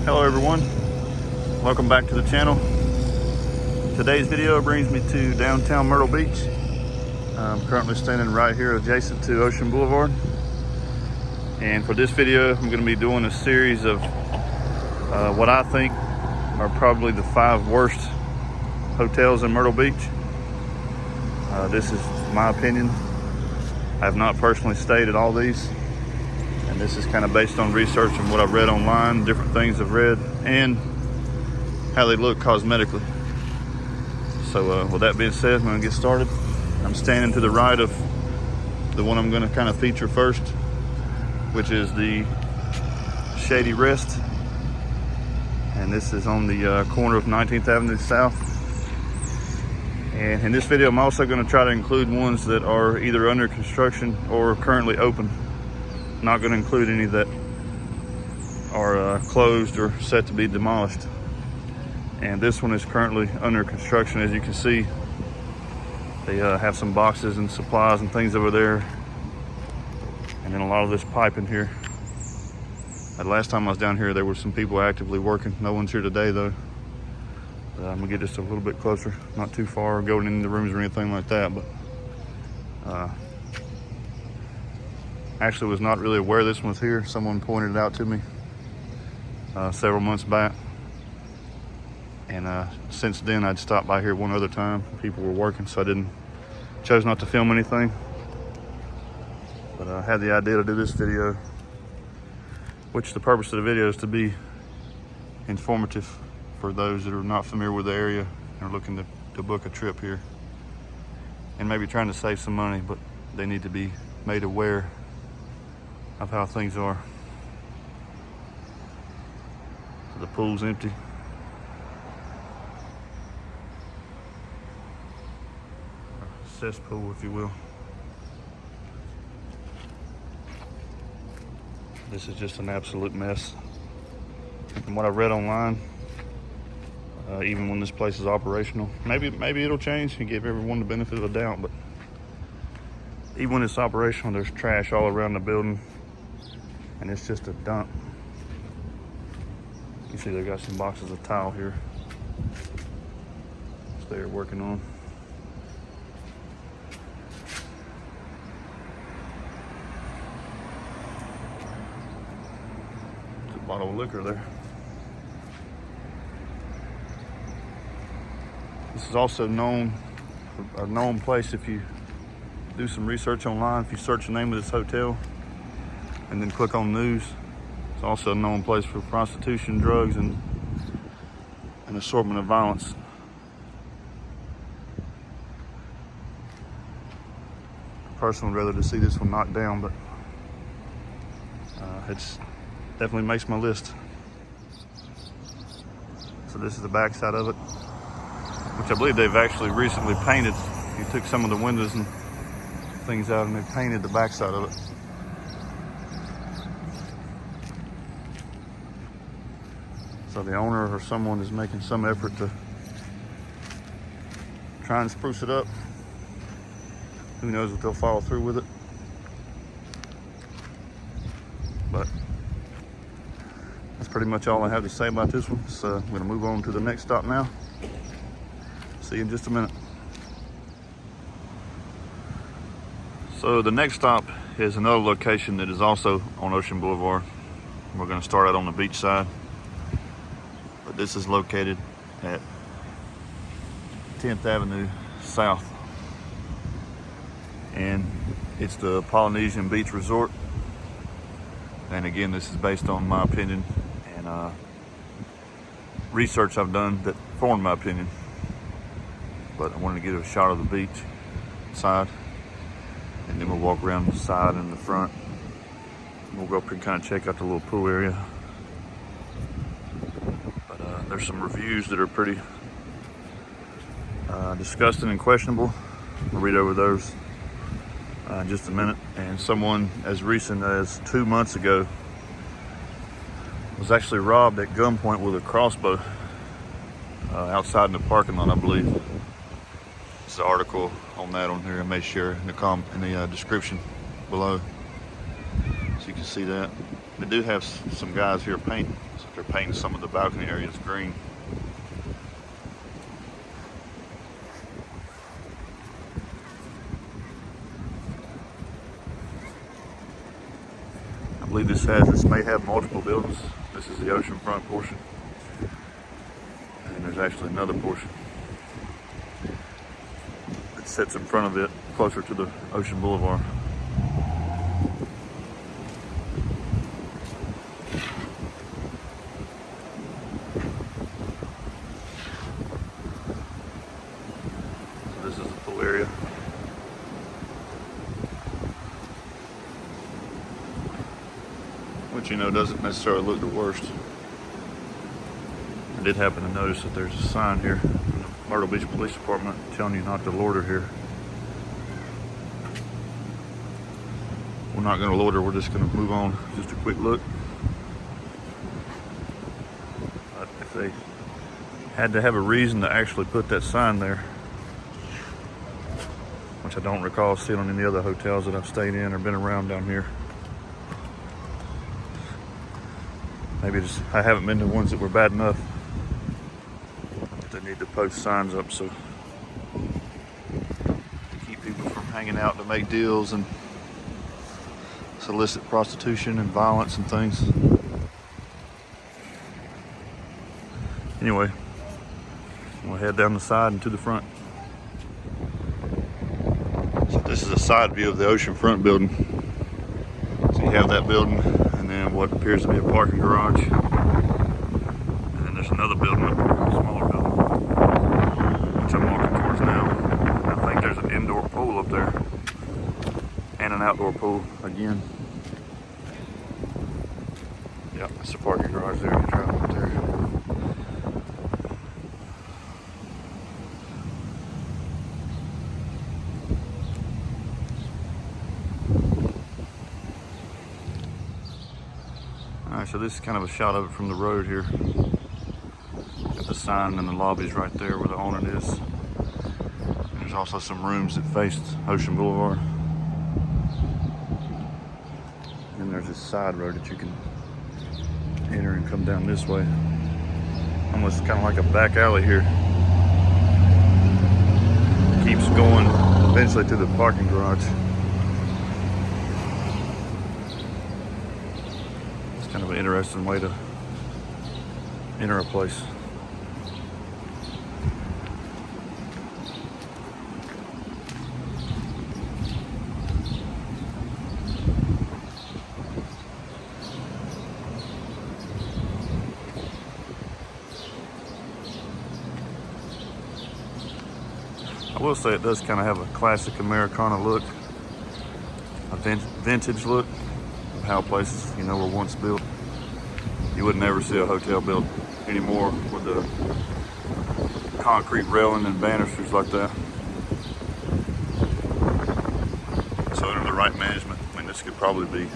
Hello everyone, welcome back to the channel. Today's video brings me to downtown Myrtle Beach. I'm currently standing right here adjacent to Ocean Boulevard. And for this video, I'm going to be doing a series of what I think are probably the 5 worst hotels in Myrtle Beach. This is my opinion. I have not personally stayed at all these. And this is kind of based on research and what I've read online, different things I've read, and how they look cosmetically. So with that being said, I'm going to get started. I'm standing to the right of the one I'm going to kind of feature first, which is the Shady Rest. And this is on the corner of 19th Avenue South. And in this video, I'm also going to try to include ones that are either under construction or currently open. Not going to include any that are closed or set to be demolished. And this one is currently under construction. As you can see, they have some boxes and supplies and things over there, and then a lot of this pipe in here. The last time I was down here, there were some people actively working. No one's here today though. I'm gonna get just a little bit closer, not too far, going in the rooms or anything like that, but actually was not really aware this one was here. Someone pointed it out to me several months back. And since then, I'd stopped by here one other time. People were working, so I chose not to film anything. But I had the idea to do this video, which the purpose of the video is to be informative for those that are not familiar with the area and are looking to book a trip here. And maybe trying to save some money, but they need to be made aware of how things are. The pool's empty. Cesspool, if you will. This is just an absolute mess. From what I read online, even when this place is operational, maybe it'll change and give everyone the benefit of the doubt, but even when it's operational, there's trash all around the building. And it's just a dump. You see they got some boxes of tile here that they're working on. There's a bottle of liquor there. This is also a known place. If you do some research online, if you search the name of this hotel and then click on news, it's also a known place for prostitution, drugs, and an assortment of violence. Personally, I'd rather to see this one knocked down, but it's definitely makes my list. So this is the back side of it, which I believe they've actually recently painted. You took some of the windows and things out and they painted the back side of it. So the owner or someone is making some effort to try and spruce it up. Who knows if they'll follow through with it. But that's pretty much all I have to say about this one. So I'm gonna move on to the next stop now. See you in just a minute. So the next stop is another location that is also on Ocean Boulevard. We're gonna start out on the beach side. But this is located at 10th Avenue South. And it's the Polynesian Beach Resort. And again, this is based on my opinion and research I've done that formed my opinion. But I wanted to get a shot of the beach side. And then we'll walk around the side and the front. We'll go up and kind of check out the little pool area. There's some reviews that are pretty disgusting and questionable. I'll read over those in just a minute. And someone as recent as 2 months ago was actually robbed at gunpoint with a crossbow outside in the parking lot, I believe. There's an article on that on here. I may share in the description below, so you can see that. They do have some guys here painting, so they're painting some of the balcony areas green. I believe this may have multiple buildings. This is the oceanfront portion. And there's actually another portion that sits in front of it, closer to the Ocean Boulevard. So this is the pool area. Which, you know, doesn't necessarily look the worst. I did happen to notice that there's a sign here from the Myrtle Beach Police Department telling you not to loiter here. We're not going to loiter, we're just going to move on. Just a quick look. But if they had to have a reason to actually put that sign there, which I don't recall seeing on any other hotels that I've stayed in or been around down here. Maybe just, I haven't been to ones that were bad enough. They need to post signs up so to keep people from hanging out to make deals and solicit prostitution and violence and things. Anyway, we'll head down the side and to the front. So this is a side view of the oceanfront building. So you have that building and then what appears to be a parking garage. And then there's another building up here, a smaller building, which I'm walking towards now. I think there's an indoor pool up there and an outdoor pool again. Yeah, that's the parking garage there. You drive up there. Alright, so this is kind of a shot of it from the road here. Got the sign and the lobby's right there where the awning is. And there's also some rooms that face Ocean Boulevard. And there's this side road that you can enter and come down this way. Almost kind of like a back alley here. It keeps going eventually to the parking garage. It's kind of an interesting way to enter a place. I will say it does kind of have a classic Americana look, a vintage look of how places, you know, were once built. You would never see a hotel built anymore with the concrete railing and banisters like that. So under the right management, I mean, this could probably be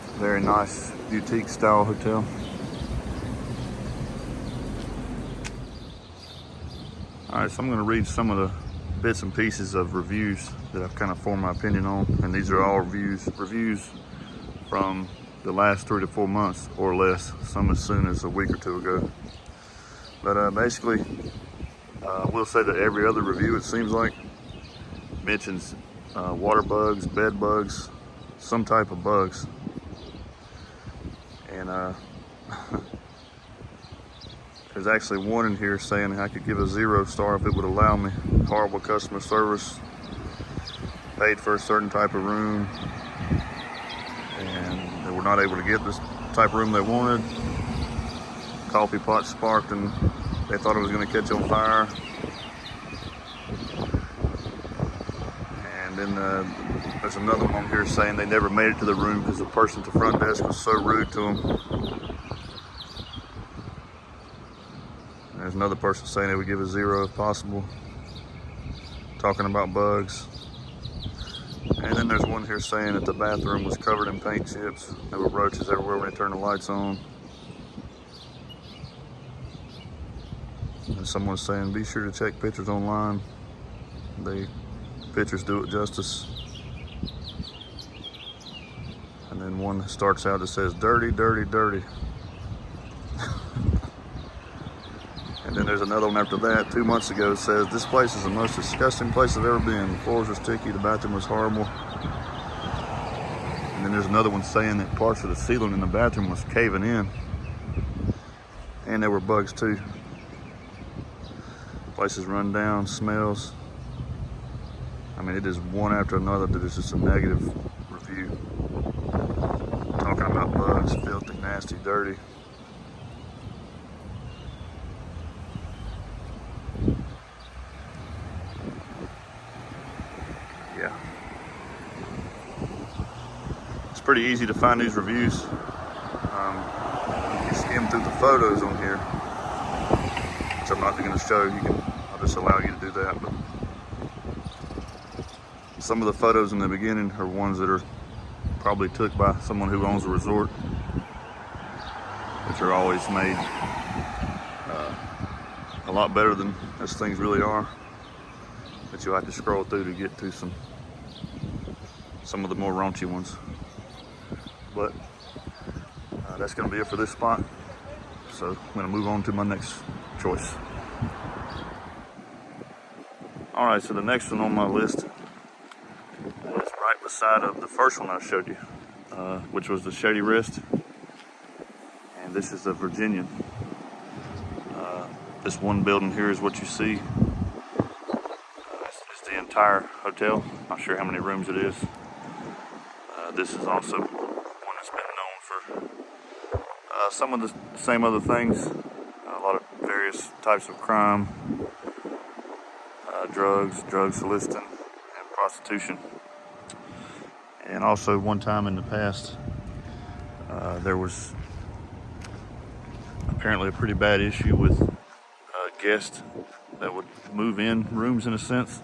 a very nice boutique style hotel. Alright, so I'm going to read some of the bits and pieces of reviews that I've kind of formed my opinion on. And these are all reviews from the last 3 to 4 months or less, some as soon as a week or two ago. But basically, I will say that every other review, it seems like, mentions water bugs, bed bugs, some type of bugs. And there's actually one in here saying I could give a 0 star if it would allow me. Horrible customer service, paid for a certain type of room, and they were not able to get this type of room they wanted. Coffee pot sparked and they thought it was going to catch on fire. And then there's another one here saying they never made it to the room because the person at the front desk was so rude to them. There's another person saying they would give a 0 if possible, talking about bugs. And then there's one here saying that the bathroom was covered in paint chips. There were roaches everywhere when they turned the lights on. And someone's saying, be sure to check pictures online. Pictures do it justice. And then one starts out that says dirty, dirty, dirty. And then there's another one after that, 2 months ago, says, this place is the most disgusting place I've ever been. The floors were sticky, the bathroom was horrible. And then there's another one saying that parts of the ceiling in the bathroom was caving in. And there were bugs too. Place is run down, smells. I mean, it is one after another that is just a negative review. Talking about bugs, filthy, nasty, dirty. Yeah. It's pretty easy to find these reviews. You skim through the photos on here, which I'm not going to show you. I'll just allow you to do that. But some of the photos in the beginning are ones that are probably took by someone who owns a resort, which are always made a lot better than as things really are. But you'll have to scroll through to get to some of the more raunchy ones. But that's going to be it for this spot. So I'm going to move on to my next choice. All right, so the next one on my list is right beside of the first one I showed you, which was the Shady Rest. And this is the Virginian. This one building here is what you see. It's the entire hotel. Not sure how many rooms it is. This is also one that's been known for some of the same other things. A lot of various types of crime, drugs, drug soliciting, and prostitution. And also one time in the past, there was apparently a pretty bad issue with guests that would move in rooms in a sense,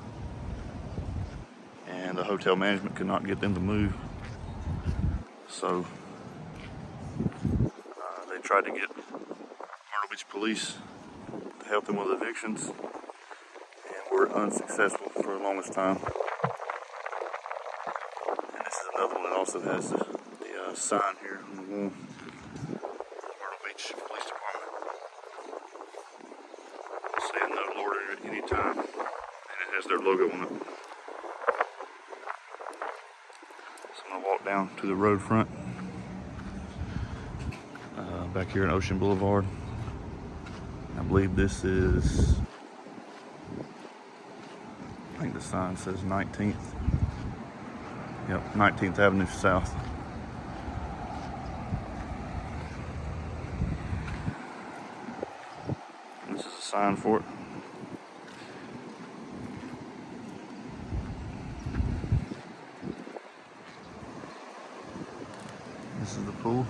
and the hotel management could not get them to move. So they tried to get Myrtle Beach police to help them with evictions, and were unsuccessful for the longest time. And this is another one that also has the sign here on the wall. Myrtle Beach Police Department saying no loitering at any time, and it has their logo on it. So I'm gonna walk down to the road front, back here in Ocean Boulevard. I believe this is, I think the sign says 19th. Yep, 19th Avenue South. This is a sign for it. This is the pool.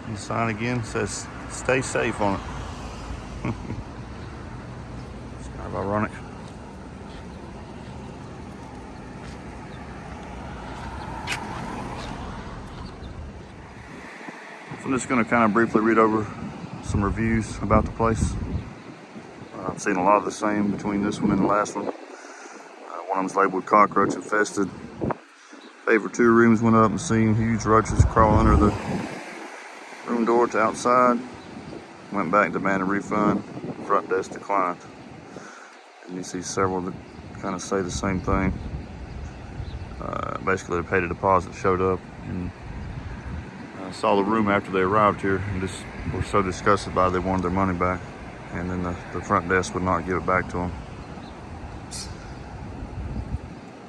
And the sign again says stay safe on it. It's kind of ironic. So I'm just going to kind of briefly read over some reviews about the place. I've seen a lot of the same between this one and the last one. One of them's labeled cockroach infested. Paid for 2 rooms, went up and seen huge roaches crawl under the room door to outside. Went back, demanded a refund. Front desk declined. And you see several that kind of say the same thing. Basically, they paid a deposit, showed up, and saw the room after they arrived here, and just were so disgusted by it they wanted their money back. And then the front desk would not give it back to them.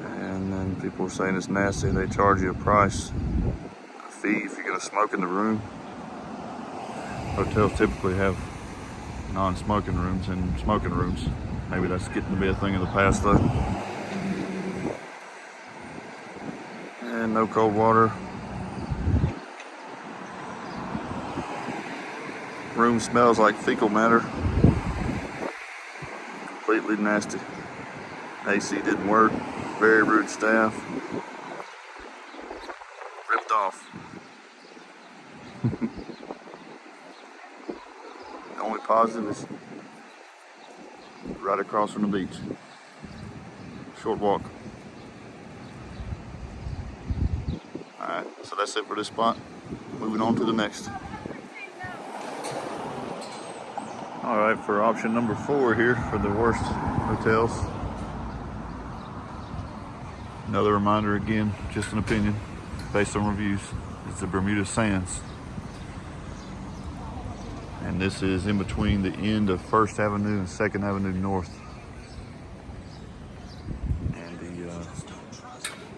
And then people were saying it's nasty. They charge you a price, a fee if you're gonna smoke in the room. Hotels typically have non-smoking rooms and smoking rooms. Maybe that's getting to be a thing of the past though. And no cold water. Room smells like fecal matter. Completely nasty. AC didn't work. Very rude staff. Ripped off. The only positive is right across from the beach. Short walk. Alright, so that's it for this spot. Moving on to the next. Alright, for option number 4 here for the worst hotels. Another reminder again, just an opinion based on reviews. It's the Bermuda Sands. And this is in between the end of 1st Avenue and 2nd Avenue North. And the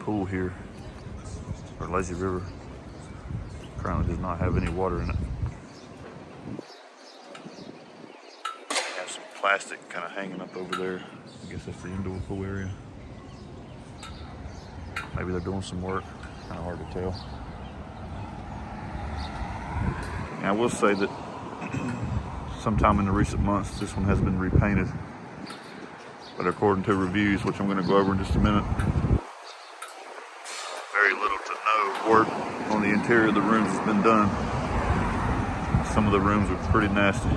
pool here, or lazy river, currently does not have any water in it. Has some plastic kind of hanging up over there. I guess that's the indoor pool area. Maybe they're doing some work, kind of hard to tell. And I will say that sometime in the recent months, this one has been repainted. But according to reviews, which I'm going to go over in just a minute, very little to no work on the interior of the rooms has been done. Some of the rooms are pretty nasty,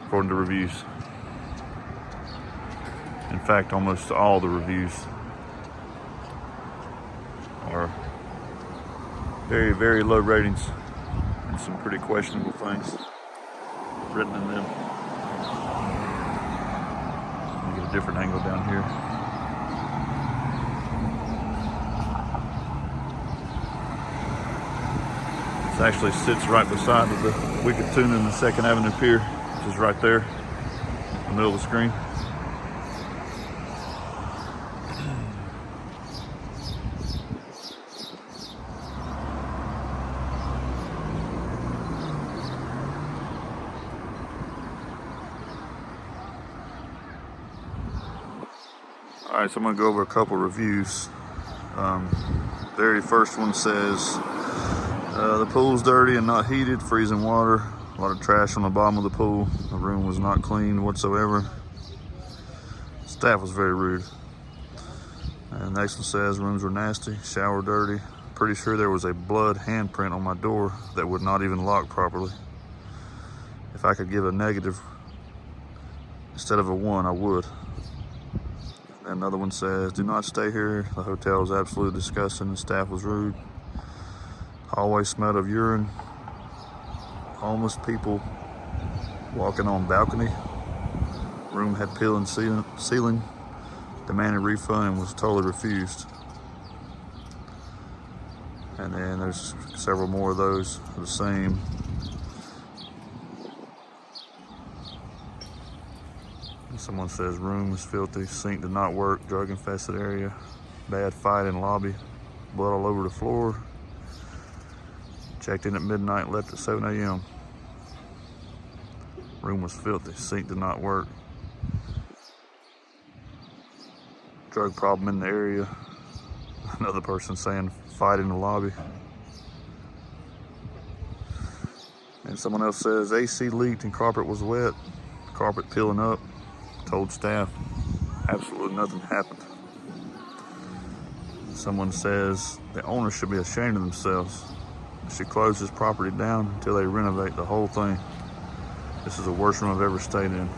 according to reviews. In fact, almost all the reviews are very, very low ratings and some pretty questionable things written in them. Let me get a different angle down here. It actually sits right beside the Wicked Tuna in the 2nd Avenue Pier, which is right there in the middle of the screen. Alright, so I'm going to go over a couple reviews. Very first one says, the pool's dirty and not heated, freezing water, a lot of trash on the bottom of the pool. The room was not cleaned whatsoever. Staff was very rude. And the next one says, rooms were nasty, shower dirty. Pretty sure there was a blood handprint on my door that would not even lock properly. If I could give a negative instead of a 1, I would. Another one says, do not stay here. The hotel was absolutely disgusting. The staff was rude. Hallway smelled of urine. Homeless people walking on balcony. Room had peeling ceiling. Demanded refund and was totally refused. And then there's several more of those, the same. Someone says room is filthy, sink did not work, drug infested area, bad fight in lobby, blood all over the floor. Checked in at midnight, left at 7 a.m. Room was filthy, sink did not work. Drug problem in the area. Another person saying fight in the lobby. And someone else says AC leaked and carpet was wet, carpet peeling up. Told staff absolutely nothing happened. Someone says the owner should be ashamed of themselves. They should close this property down until they renovate the whole thing. This is the worst room I've ever stayed in.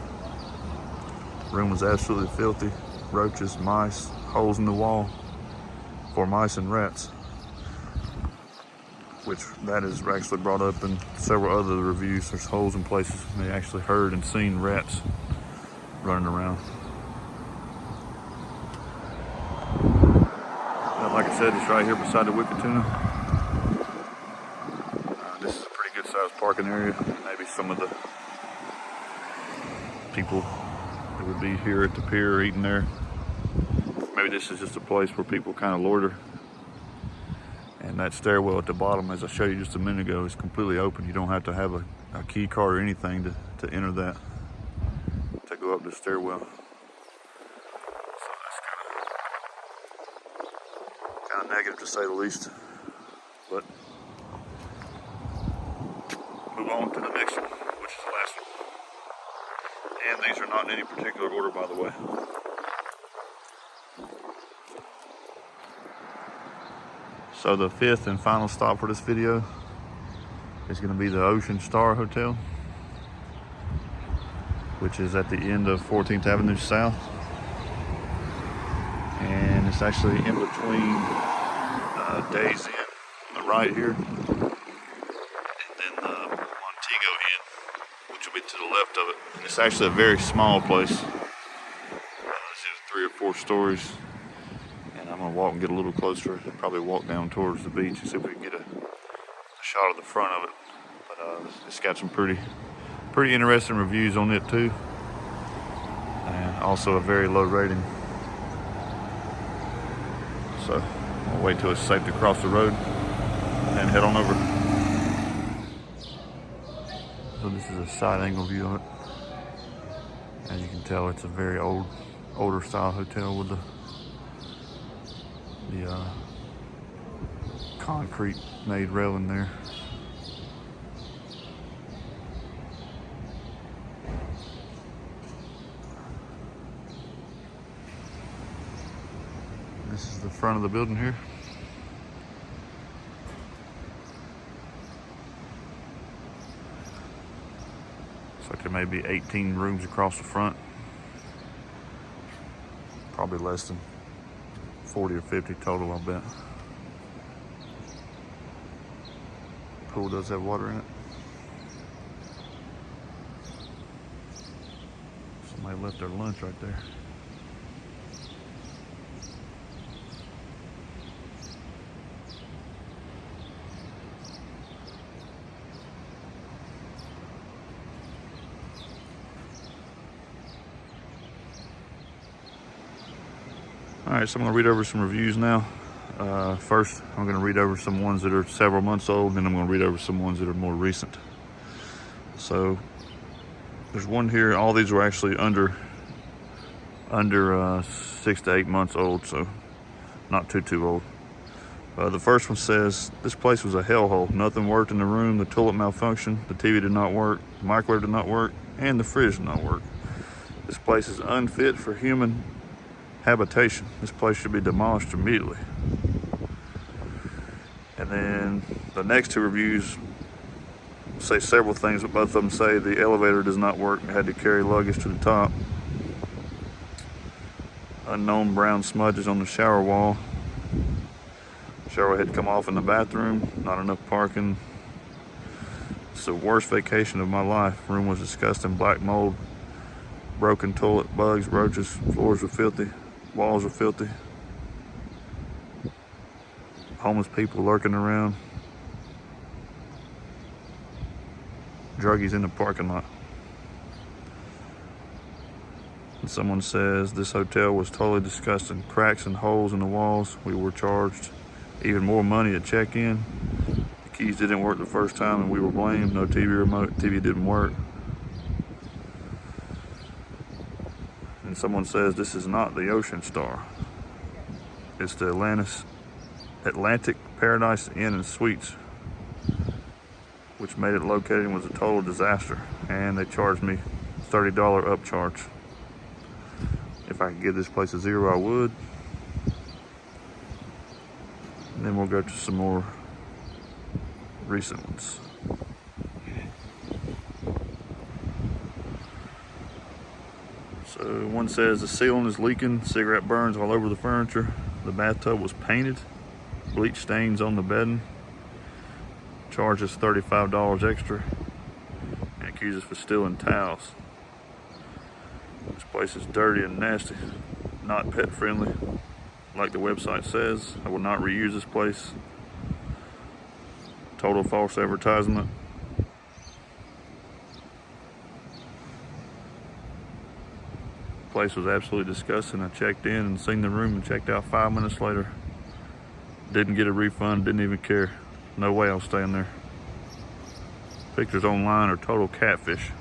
The room was absolutely filthy. Roaches, mice, holes in the wall for mice and rats. Which that is actually brought up in several other reviews. There's holes in places. They actually heard and seen rats running around. Like I said, it's right here beside the Wicked Tuna. This is a pretty good sized parking area. Maybe some of the people that would be here at the pier eating there. Maybe this is just a place where people kind of loiter. And that stairwell at the bottom, as I showed you just a minute ago, is completely open. You don't have to have a key card or anything to enter that, to go up the stairwell. So that's kind of negative to say the least. But move on to the next one, which is the last one. And these are not in any particular order, by the way. So the 5th and final stop for this video is going to be the Ocean Star Hotel, which is at the end of 14th Avenue South. And it's actually in between Days Inn on the right here, and then the Montego Inn, which will be to the left of it. It's actually a very small place. This is 3 or 4 stories, and I'm gonna walk and get a little closer. Probably walk down towards the beach and see if we can get a shot of the front of it. But it's got some pretty interesting reviews on it too, and also a very low rating. So I'll wait till it's safe to cross the road and head on over. So this is a side angle view of it. As you can tell, it's a very older style hotel with the concrete made railing there. This is the front of the building here. Looks like there may be 18 rooms across the front. Probably less than 40 or 50 total, I'll bet. Pool does have water in it. Somebody left their lunch right there. All right, so I'm gonna read over some reviews now. First, I'm gonna read over some ones that are several months old, and I'm gonna read over some ones that are more recent. So there's one here, all these were actually under 6 to 8 months old, so not too old. The first one says, this place was a hellhole. Nothing worked in the room, the toilet malfunctioned, the TV did not work, the microwave did not work, and the fridge did not work. This place is unfit for human habitation. This place should be demolished immediately. And then the next 2 reviews say several things, but both of them say the elevator does not work. I had to carry luggage to the top. Unknown brown smudges on the shower wall. Shower had come off in the bathroom. Not enough parking. It's the worst vacation of my life. Room was disgusting. Black mold, broken toilet, bugs, roaches. Floors were filthy. Walls were filthy. Homeless people lurking around. Druggies in the parking lot. And someone says this hotel was totally disgusting. Cracks and holes in the walls. We were charged even more money at check-in. The keys didn't work the first time and we were blamed. No TV remote. TV didn't work. And someone says this is not the Ocean Star. It's the Atlantic Paradise Inn and Suites, which made it located and was a total disaster. And they charged me $30 upcharge. If I could give this place a 0, I would. And then we'll go to some more recent ones. So one says the ceiling is leaking, cigarette burns all over the furniture. The bathtub was painted, bleach stains on the bedding. Charges $35 extra and accuses for stealing towels. This place is dirty and nasty, not pet friendly. Like the website says, I will not reuse this place. Total false advertisement. Place was absolutely disgusting. I checked in and seen the room and checked out 5 minutes later. Didn't get a refund, didn't even care. No way I'll stay in there. Pictures online are total catfish.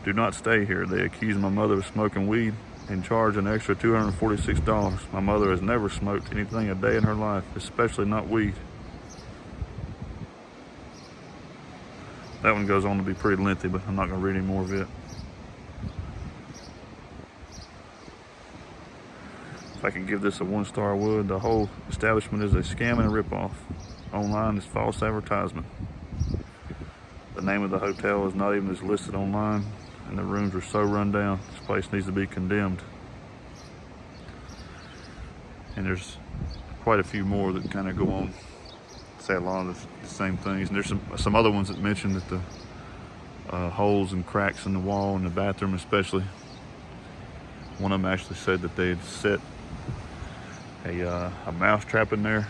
Do not stay here. They accuse my mother of smoking weed and charge an extra $246. My mother has never smoked anything a day in her life, especially not weed. That one goes on to be pretty lengthy, but I'm not going to read any more of it. If I could give this a 1 star, I would. The whole establishment is a scam and a ripoff. Online is false advertisement. The name of the hotel is not even as listed online, and the rooms are so run down. This place needs to be condemned. And there's quite a few more that kind of go on, say a lot of the same things. And there's some other ones that mention that the holes and cracks in the wall in the bathroom especially. One of them actually said that they had set a mouse trap in there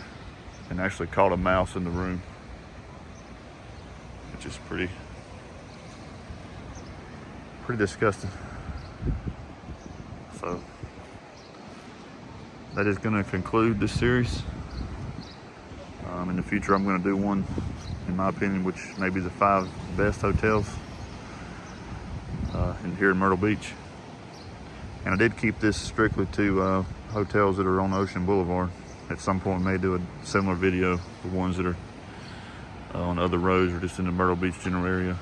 and actually caught a mouse in the room, which is pretty disgusting. So that is going to conclude this series. In the future, I'm going to do one, in my opinion, which may be the 5 best hotels here in Myrtle Beach. And I did keep this strictly to hotels that are on Ocean Boulevard. At some point, I may do a similar video for ones that are on other roads or just in the Myrtle Beach general area.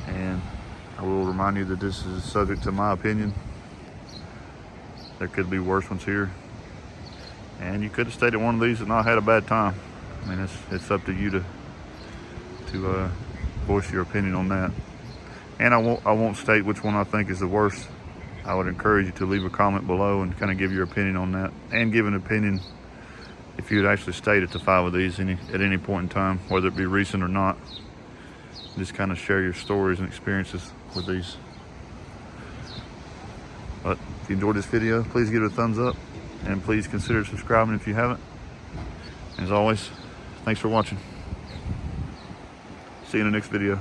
And I will remind you that this is subject to my opinion. There could be worse ones here. And you could have stayed at one of these and not had a bad time. I mean, it's up to you to voice your opinion on that. And I won't state which one I think is the worst. I would encourage you to leave a comment below and kind of give your opinion on that, and give an opinion if you had actually stayed at the 5 of these at any point in time, whether it be recent or not. Just kind of share your stories and experiences with these. But if you enjoyed this video, please give it a thumbs up, and please consider subscribing if you haven't. As always, thanks for watching. See you in the next video.